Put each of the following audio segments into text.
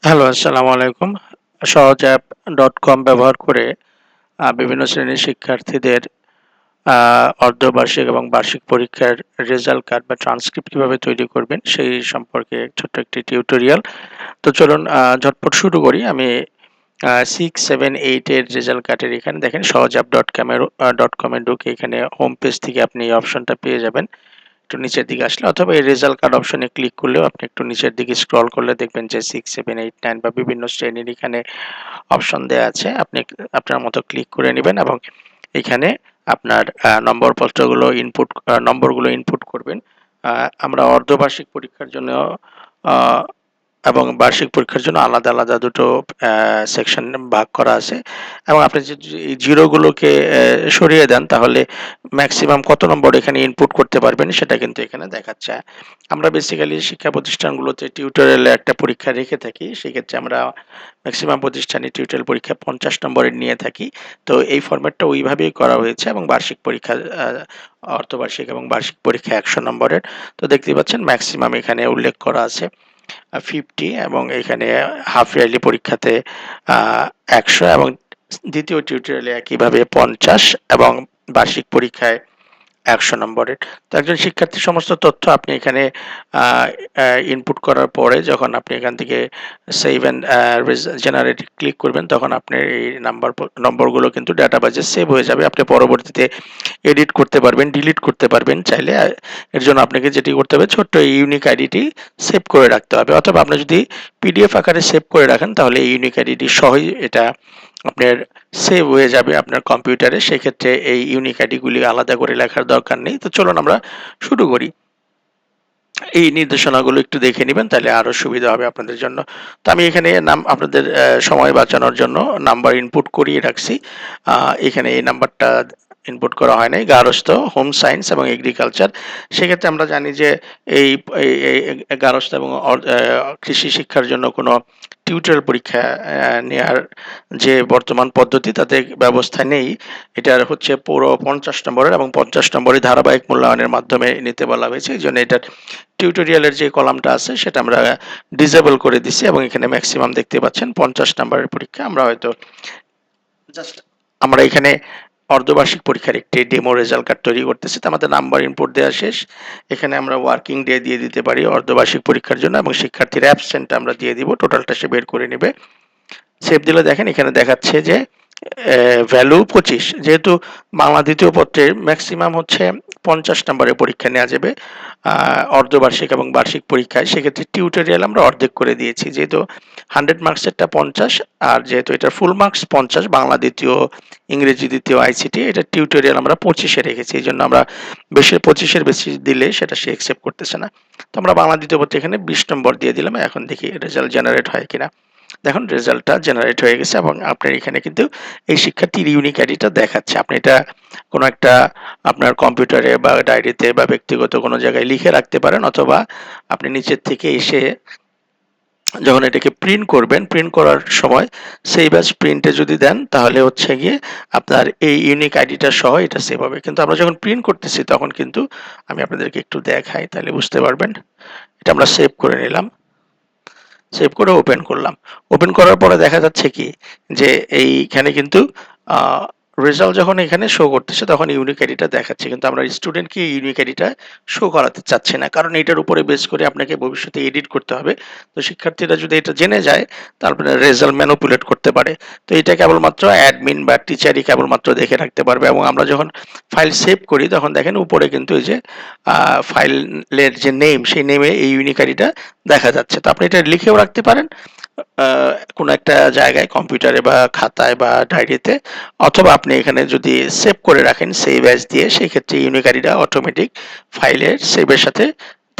Hello, আসসালামু আলাইকুম। সহজঅ্যাপ.com ব্যবহার করে বিভিন্ন শ্রেণীর শিক্ষার্থীদের অর্ধবার্ষিক এবং বার্ষিক পরীক্ষার রেজাল্ট কার্ড বা ট্রান্সক্রিপ্ট কিভাবে তৈরি করবেন সেই সম্পর্কে ছোট্ট একটি টিউটোরিয়াল। তো চলুন ঝটপট শুরু করি। আমি 6, 7, 8 এর রেজাল্ট কার্ডের এখানে দেখেন সহজঅ্যাপ.com এ ঢুকে এখানে হোম পেজ থেকে আপনি এই অপশনটা পেয়ে যাবেন। একটু নিচের দিকে আসলে অথবা এই রেজাল্ট কার্ড অপশনে ক্লিক করলেও আপনি একটু নিচের দিকে স্ক্রল করলে দেখবেন যে 6, 7, 8, 9 বা বিভিন্ন শ্রেণীর এখানে অপশন দেয়া আছে। আপনি আপনার মতো ক্লিক করে নিবেন এবং এখানে আপনার নম্বরগুলো ইনপুট করবেন। আমরা অর্ধবার্ষিক পরীক্ষার জন্য আ এবং বার্ষিক পরীক্ষার জন্য আলাদা, আলাদা দুটো সেকশন ভাগ করা আছে এবং আপনি যদি এই জিরোগুলোকে সরিয়ে দেন তাহলে ম্যাক্সিমাম কত নম্বর এখানে ইনপুট করতে পারবেন সেটা কিন্তু এখানে দেখাচ্ছে। আমরা বেসিক্যালি শিক্ষা প্রতিষ্ঠানগুলোতে টিউটোরিয়ালে একটা পরীক্ষা রেখে থাকি। সেক্ষেত্রে আমরা ম্যাক্সিমাম প্রতিষ্ঠানে টিউটোরিয়াল পরীক্ষা ৫০ নম্বরের নিয়ে থাকি। তো এই ফরম্যাটটা ওইভাবেই করা হয়েছে এবং বার্ষিক পরীক্ষা আ অর্ধবার্ষিক এবং বার্ষিক পরীক্ষা ১০০ নম্বরের। তো দেখতেই পাচ্ছেন ম্যাক্সিমাম এখানে উল্লেখ করা আছে। 50 এবং এখানে হাফ ইয়ারলি পরীক্ষাতে ১০০ এবং দ্বিতীয় টিউটোরিয়ালে একইভাবে ৫০ এবং বার্ষিক পরীক্ষায় ১০০ নম্বরের। তো একজন শিক্ষার্থীর সমস্ত তথ্য আপনি এখানে আ আ ইনপুট করার পরে যখন আপনি এখান থেকে সেভ অ্যান্ড জেনারেট ক্লিক করবেন তখন আপনার এই নম্বরগুলো কিন্তু ডাটাবেজে সেভ হয়ে যাবে। আপনি পরবর্তীতে এডিট করতে পারবেন, ডিলিট করতে পারবেন চাইলে। এর জন্য আপনাকে যেটি করতে হবে ছোট্ট এই ইউনিক আইডিটি সেভ করে রাখতে হবে। অথবা আপনি যদি পিডিএফ আকারে সেভ করে রাখেন তাহলে এই ইউনিক আইডিটি সহই এটা আপনার সেভ হয়ে যাবে আপনার কম্পিউটারে। সেক্ষেত্রে এই ইউনিক আইডিগুলি আলাদা করে লেখার দরকার নেই। তো চলুন আমরা শুরু করি। এই নির্দেশনাগুলো একটু দেখে নিবেন তাহলে আরো সুবিধা হবে আপনাদের জন্য। তো আমি এখানে আপনাদের সময় বাঁচানোর জন্য নাম্বার ইনপুট করিয়ে রাখছি। আ এখানে এই নাম্বারটা ইনপুট করা হয় নাই। গার্হস্থ্য, হোম সায়েন্স এবং এগ্রিকালচার। সেক্ষেত্রে আমরা জানি যে এই এই এই গার্হস্থ্য এবং কৃষি শিক্ষার জন্য কোনো টিউটোরিয়াল পরীক্ষা নেয়ার যে বর্তমান পদ্ধতি তাতে ব্যবস্থা নেই। এটার হচ্ছে পুরো ৫০ নম্বরের এবং ৫০ নম্বরের ধারাবাহিক মূল্যায়নের মাধ্যমে নিতে বলা হয়েছে। এইজন্য এটার টিউটোরিয়ালের যে কলামটা আছে সেটা আমরা ডিসেবল করে দিছি এবং এখানে ম্যাক্সিমাম দেখতে পাচ্ছেন ৫০ নাম্বারের পরীক্ষা। আমরা হয়তো জাস্ট আমরা এখানে অর্ধবার্ষিক পরীক্ষার একটি ডেমো রেজাল্ট কার্ড তৈরি করতেছি। তো আমাদের নাম্বার ইনপুট দেওয়া শেষ। এখানে আমরা ওয়ার্কিং ডে দিয়ে দিতে পারি অর্ধবার্ষিক পরীক্ষার জন্য এবং শিক্ষার্থীর অ্যাবসেন্ট আমরা দিয়ে দিব। টোটালটা সে বের করে নেবে। সেভ দিলে দেখেন এখানে দেখাচ্ছে যে ভ্যালু ২৫ যেহেতু বাংলা দ্বিতীয় পত্রের ম্যাক্সিমাম হচ্ছে ৫০ নম্বরের পরীক্ষা নেওয়া যাবে অর্ধবার্ষিক এবং বার্ষিক পরীক্ষায় সেক্ষেত্রে টিউটোরিয়াল আমরা অর্ধেক করে দিয়েছি যেহেতু 100 মার্কসেরটা ৫০ আর যেহেতু এটা ফুল মার্কস ৫০ বাংলা দ্বিতীয় ইংরেজি দ্বিতীয় আইসিটি এটা টিউটোরিয়াল আমরা ২৫-এ রেখেছি এই জন্য আমরা বেশি ২৫-এর বেশি দিলে সেটা সে অ্যাকসেপ্ট করতেছে না তো আমরা বাংলা দ্বিতীয় পত্রে এখানে ২০ নম্বর দিয়ে দিলাম এখন দেখি রেজাল্ট জেনারেট হয় কিনা দেখুন রেজাল্টটা জেনারেট হয়ে গেছে এবং আপনার এখানে কিন্তু এই শিক্ষার্থীর ইউনিক আইডিটা দেখাচ্ছে আপনি এটা কোনো একটা আপনার কম্পিউটারে বা ডায়েরিতে বা ব্যক্তিগত কোনো জায়গায় লিখে রাখতে পারেন অথবা আপনি নিচের থেকে এসে যখন এটাকে প্রিন্ট করবেন প্রিন্ট করার সময় সেই ব্যাচ প্রিন্টে যদি দেন তাহলে হচ্ছে গিয়ে আপনার এই ইউনিক আইডিটা সহ এটা সেভ হবে কিন্তু আমরা যখন প্রিন্ট করতেছি তখন কিন্তু আমি আপনাদেরকে একটু দেখাই তাহলে বুঝতে পারবেন এটা আমরা সেভ করে নিলাম সেভ করে ওপেন করলাম ওপেন করার পরে দেখা যাচ্ছে কি যে এইখানে কিন্তু রেজাল্ট যখন এখানে শো করতেছে তখন ইউনিক আইডিটা দেখাচ্ছে কিন্তু আমরা স্টুডেন্টকে ইউনিক আইডিটা শো করাতে চাচ্ছি না কারণ এটার উপরে বেস করে আপনাকে ভবিষ্যতে এডিট করতে হবে তো শিক্ষার্থীরা যদি এটা জেনে যায় তারপরে রেজাল্ট ম্যানিপুলেট করতে পারে তো এটা কেবলমাত্র অ্যাডমিন বা টিচারই কেবলমাত্র দেখে রাখতে পারবে এবং আমরা যখন ফাইল সেভ করি তখন দেখেন উপরে কিন্তু এই যে ফাইলের যে নেম সেই নেমে এই ইউনিক আইডিটা দেখা যাচ্ছে তো আপনি এটা লিখেও রাখতে পারেন কোনো একটা জায়গায় কম্পিউটারে বা খাতায় বা ডায়েরিতে অথবা আপনি এখানে যদি সেভ করে রাখেন সেভ অ্যাজ দিয়ে সেই ক্ষেত্রে ইউনিক আইডিটা অটোমেটিক ফাইলের সেভের সাথে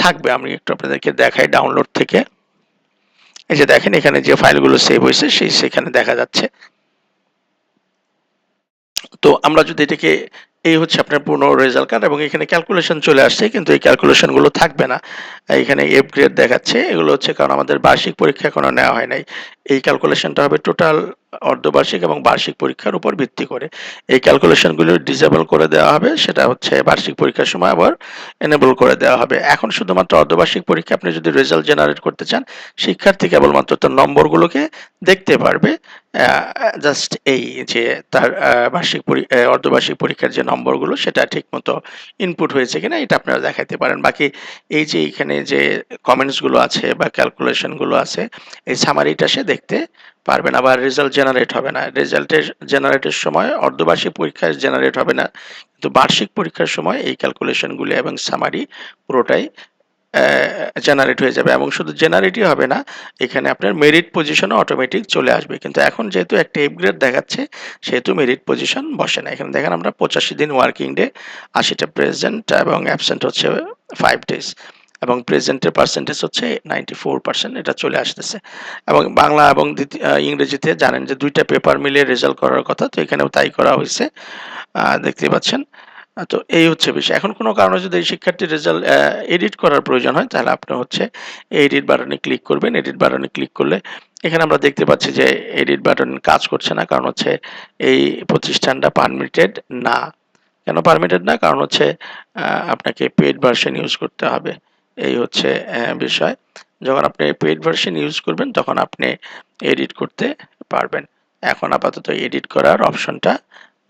থাকবে আমি একটু আপনাদেরকে দেখাই ডাউনলোড থেকে এই যে দেখেন এখানে যে ফাইলগুলো সেভ হয়েছে সেখানে দেখা যাচ্ছে তো আমরা যদি এটাকে এই হচ্ছে আপনার পূর্ণ রেজাল্ট কার্ড এবং এখানে ক্যালকুলেশন চলে আসছে, কিন্তু এই ক্যালকুলেশন গুলো থাকবে না। এখানে এফ গ্রেড দেখাচ্ছে, এগুলো হচ্ছে কারণ আমাদের বার্ষিক পরীক্ষা এখনো নেওয়া হয় নাই। এই ক্যালকুলেশনটা হবে টোটাল অর্ধবার্ষিক এবং বার্ষিক পরীক্ষার উপর ভিত্তি করে। এই ক্যালকুলেশন গুলো ডিসেবল করে দেওয়া হবে, সেটা হচ্ছে বার্ষিক পরীক্ষার সময় আবার এনেবল করে দেওয়া হবে। এখন শুধুমাত্র অর্ধবার্ষিক পরীক্ষা আপনি যদি রেজাল্ট জেনারেট করতে চান, শিক্ষার্থী কেবলমাত্র তার নম্বরগুলোকে দেখতে পারবে। জাস্ট এই যে তার অর্ধবার্ষিক পরীক্ষার যে নম্বরগুলো সেটা ঠিকমতো ইনপুট হয়েছে কিনা এটা আপনারা দেখাতে পারেন। বাকি এই যে এখানে যে কমেন্টস গুলো আছে বা ক্যালকুলেশন গুলো আছে, এই সামারিটা সে দেখতে পারবে না বা রেজাল্ট জেনারেট হবে না। রেজাল্টের জেনারেটের সময় অর্ধবার্ষিক পরীক্ষায় জেনারেট হবে না, কিন্তু বার্ষিক পরীক্ষার সময় এই ক্যালকুলেশন গুলি এবং সামারি পুরোটাই জেনারেট হয়ে যাবে। এবং শুধু জেনারেটই হবে না, এখানে আপনার মেরিট পজিশনও অটোমেটিক চলে আসবে। কিন্তু এখন যেহেতু একটা এফ গ্রেড দেখাচ্ছে, সেহেতু মেরিট পজিশন বসে না। এখানে দেখেন আমরা 85 দিন ওয়ার্কিং ডে, 80টা প্রেজেন্ট এবং অ্যাবসেন্ট হচ্ছে 5 ডেজ, এবং প্রেজেন্টের পার্সেন্টেজ হচ্ছে 94%, এটা চলে আসতেছে। এবং বাংলা এবং ইংরেজিতে জানেন যে 2টা পেপার মিলিয়ে রেজাল্ট করার কথা, তো এখানেও তাই করা হয়েছে, দেখতে পাচ্ছেন। তো এই হচ্ছে বিষয়। এখন কোনো কারণে যদি এই শিক্ষার্থীর রেজাল্ট এডিট করার প্রয়োজন হয়, তাহলে আপনি হচ্ছে এডিট বাটনে ক্লিক করবেন। এডিট বাটনে ক্লিক করলে এখানে আমরা দেখতে পাচ্ছি যে এডিট বাটন কাজ করছে না, কারণ হচ্ছে এই প্রতিষ্ঠানটা পারমিটেড না। কেন পারমিটেড না? কারণ হচ্ছে আপনাকে পেইড ভার্সন ইউজ করতে হবে। এই হচ্ছে বিষয়। যখন আপনি পেইড ভার্সন ইউজ করবেন তখন আপনি এডিট করতে পারবেন। এখন আপাতত এডিট করার অপশনটা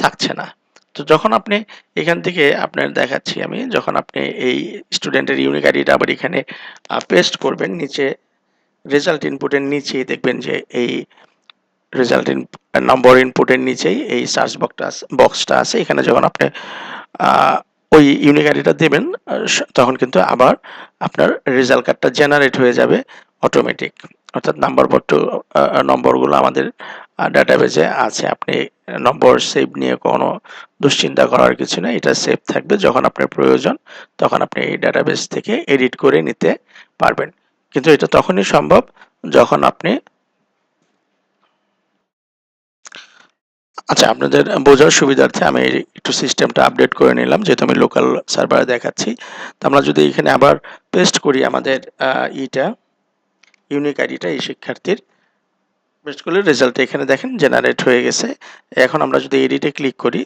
থাকছে না। তো যখন আপনি এখান থেকে আপনার দেখাচ্ছি আমি, যখন আপনি এই স্টুডেন্টের ইউনিক আইডিটা আবার এখানে পেস্ট করবেন, নিচে রেজাল্ট ইনপুটের নিচেই দেখবেন যে এই রেজাল্ট নম্বর ইনপুটের নিচেই এই সার্চ বক্সটা আছে। এখানে যখন আপনি ওই ইউনিক আইডিটা দেবেন, তখন কিন্তু আবার আপনার রেজাল্ট কার্ডটা জেনারেট হয়ে যাবে অটোমেটিক। অর্থাৎ নম্বরগুলো আমাদের ডাটাবেজে আছে। আপনি নম্বর সেভ নিয়ে কোনো দুশ্চিন্তা করার কিছু নেই। এটা সেভ থাকবে, যখন আপনার প্রয়োজন তখন আপনি এই ডাটাবেস থেকে এডিট করে নিতে পারবেন। কিন্তু এটা তখনই সম্ভব যখন আপনি, আচ্ছা, আপনাদের বোঝার সুবিধার্থে আমি একটু সিস্টেমটা আপডেট করে নিলাম, যেহেতু আমি লোকাল সার্ভারে দেখাচ্ছি। তো আমরা যদি এখানে আবার পেস্ট করি আমাদের ইটা ইউনিক আইডিটা এই শিক্ষার্থীর, পেস্ট করলে রেজাল্ট এখানে দেখেন জেনারেট হয়ে গেছে। এখন আমরা যদি এডিটে ক্লিক করি,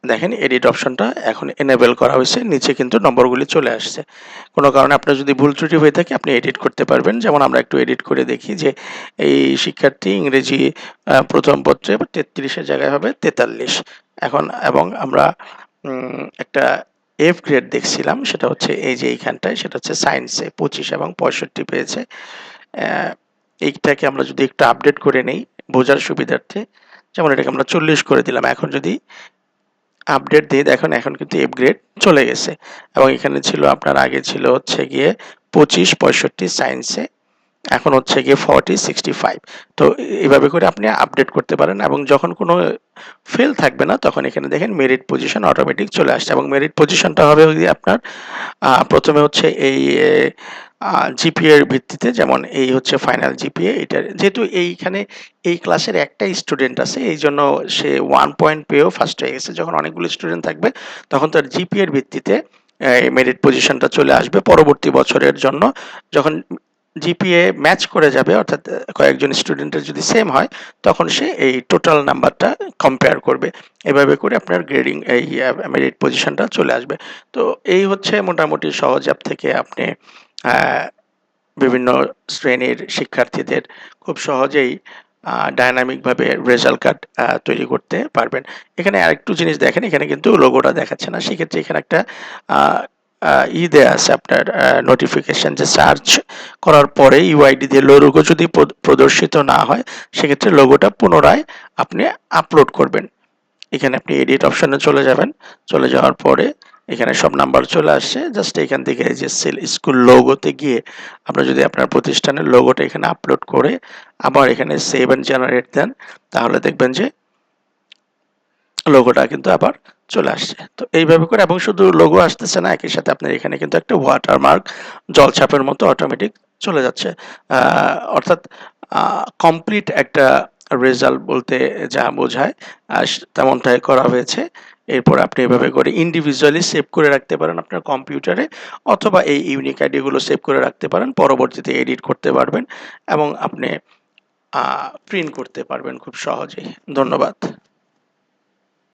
দেখেন এডিট অপশনটা এখন এনেবল করা হয়েছে, নিচে কিন্তু নম্বরগুলি চলে আসছে। কোনো কারণে আপনার যদি ভুল ত্রুটি হয়ে থাকে আপনি এডিট করতে পারবেন। যেমন আমরা একটু এডিট করে দেখি যে এই শিক্ষার্থী ইংরেজি প্রথম পত্রে 33-এর জায়গায় হবে 43। এখন এবং আমরা একটা এফ গ্রেড দেখছিলাম, সেটা হচ্ছে এই যে এইখানটায়, সেটা হচ্ছে সায়েন্সে 25 এবং 65 পেয়েছে। এইটাকে আমরা যদি একটু আপডেট করে নেই বোঝার সুবিধার্থে, যেমন এটাকে আমরা 40 করে দিলাম। এখন যদি আপডেট দিয়ে দেখুন, এখন কিন্তু এফ গ্রেড চলে গেছে। এবং এখানে ছিল আপনার, আগে ছিল হচ্ছে গিয়ে 25, 65 সায়েন্সে, এখন হচ্ছে গিয়ে 40, 65। তো এভাবে করে আপনি আপডেট করতে পারেন, এবং যখন কোনো ফেল থাকবে না তখন এখানে দেখেন মেরিট পজিশন অটোমেটিক চলে আসছে। এবং মেরিট পজিশনটা হবে আপনার প্রথমে হচ্ছে এই জিপিএ এর ভিত্তিতে, যেমন এই হচ্ছে ফাইনাল জিপিএ। এটা যেহেতু এইখানে এই ক্লাসের একটা স্টুডেন্ট আছে, এই জন্য সে 1 পয়েন্ট পেয়েও ফার্স্ট হয়ে গেছে। যখন অনেকগুলো স্টুডেন্ট থাকবে তখন তার জিপিএ এর ভিত্তিতে মেরিট পজিশনটা চলে আসবে পরবর্তী বছরের জন্য। যখন জিপিএ ম্যাচ করে যাবে, অর্থাৎ কয়েকজন স্টুডেন্টের যদি সেম হয়, তখন সে এই টোটাল নাম্বারটা কম্পেয়ার করবে। এভাবে করে আপনার গ্রেডিং এই মেরিট পজিশনটা চলে আসবে। তো এই হচ্ছে মোটামুটি সহজ অ্যাপ থেকে আপনি বিভিন্ন শ্রেণীর শিক্ষার্থীদের খুব সহজেই ডায়নামিকভাবে রেজাল্ট কার্ড তৈরি করতে পারবেন। এখানে আরেকটু জিনিস দেখেন, এখানে কিন্তু লোগোটা দেখাচ্ছে না। সেক্ষেত্রে এখানে একটা দেয়া আছে আপনার নোটিফিকেশন, যে সার্চ করার পরে ইউআইডি দিয়ে লোগো যদি প্রদর্শিত না হয়, সেক্ষেত্রে লোগোটা পুনরায় আপনি আপলোড করবেন। এখানে আপনি এডিট অপশনে চলে যাবেন। চলে যাওয়ার পরে এখানে সব নাম্বার চলে আসছে। জাস্ট এখান থেকে এই যে স্কুল লোগোতে গিয়ে আপনারা যদি আপনার প্রতিষ্ঠানের লোগোটা এখানে আপলোড করে আবার এখানে সেভ এন্ড জেনারেট দেন, তাহলে দেখবেন যে লোগোটা কিন্তু আবার চলে আসছে। তো এইভাবে করে, এবং শুধু লোগো আসতেছে না, একই সাথে আপনার এখানে কিন্তু একটা ওয়াটারমার্ক জলছাপের মতো অটোমেটিক চলে যাচ্ছে। অর্থাৎ কমপ্লিট একটা রেজাল্ট বলতে যা বোঝায় তেমনটাই করা হয়েছে। এরপর আপনি এভাবে করে ইন্ডিভিজুয়ালি সেভ করে রাখতে পারেন আপনার কম্পিউটারে, অথবা এই ইউনিক আইডিগুলো সেভ করে রাখতে পারেন, পরবর্তীতে এডিট করতে পারবেন এবং আপনি প্রিন্ট করতে পারবেন খুব সহজেই। ধন্যবাদ।